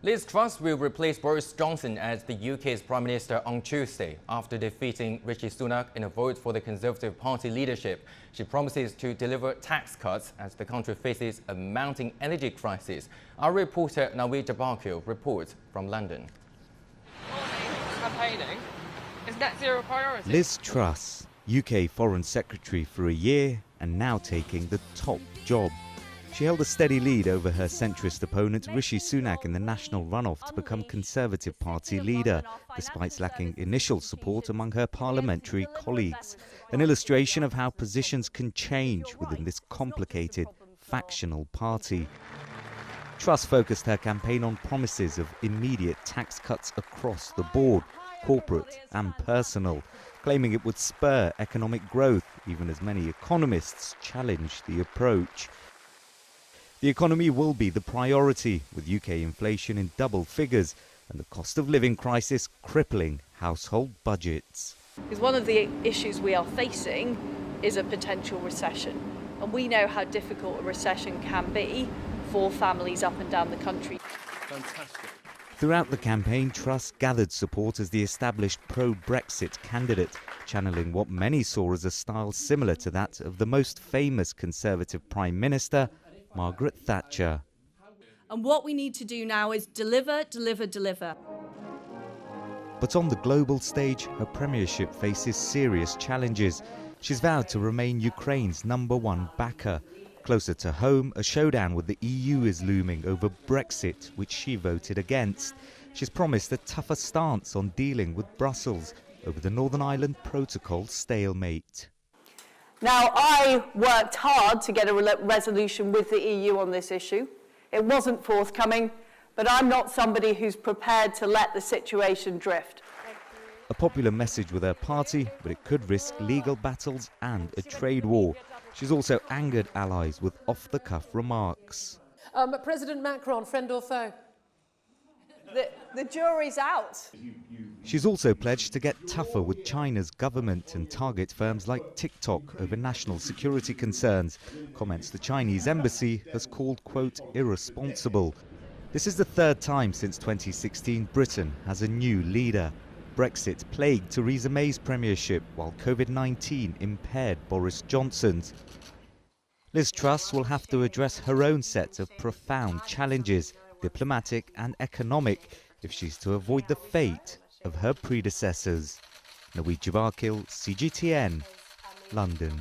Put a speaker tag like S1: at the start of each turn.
S1: Liz Truss will replace Boris Johnson as the UK's Prime Minister on Tuesday after defeating Rishi Sunak in a vote for the Conservative Party leadership. She promises to deliver tax cuts as the country faces a mounting energy crisis. Our reporter Nawied Jabarkhyl reports from London.
S2: Campaigning is net zero priority.
S3: Liz Truss, UK Foreign Secretary for a year and now taking the top job. She held a steady lead over her centrist opponent Rishi Sunak in the national runoff to become Conservative Party leader, despite lacking initial support among her parliamentary colleagues. An illustration of how positions can change within this complicated, factional party. Truss focused her campaign on promises of immediate tax cuts across the board, corporate and personal, claiming it would spur economic growth, even as many economists challenge the approach. The economy will be the priority, with UK inflation in double figures and the cost of living crisis crippling household budgets.
S4: Because one of the issues we are facing is a potential recession, and we know how difficult a recession can be for families up and down the country.
S2: Fantastic.
S3: Throughout the campaign, Truss gathered support as the established pro-Brexit candidate, channeling what many saw as a style similar to that of the most famous Conservative Prime Minister, Margaret Thatcher.
S5: And what we need to do now is deliver, deliver, deliver.
S3: But on the global stage, her premiership faces serious challenges. She's vowed to remain Ukraine's #1 backer. Closer to home, a showdown with the EU is looming over Brexit, which she voted against. She's promised a tougher stance on dealing with Brussels over the Northern Ireland Protocol stalemate.
S4: Now, I worked hard to get a resolution with the EU on this issue. It wasn't forthcoming, but I'm not somebody who's prepared to let the situation drift.
S3: A popular message with her party, but it could risk legal battles and a trade war. She's also angered allies with off-the-cuff remarks.
S6: President Macron, friend or foe?
S4: The jury's out.
S3: She's also pledged to get tougher with China's government and target firms like TikTok over national security concerns, comments the Chinese embassy has called, quote, irresponsible. This is the third time since 2016 Britain has a new leader. Brexit plagued Theresa May's premiership, while COVID-19 impaired Boris Johnson's. Liz Truss will have to address her own set of profound challenges, diplomatic and economic, if she's to avoid the fate of her predecessors. Nawied Jabarkhyl, CGTN, London.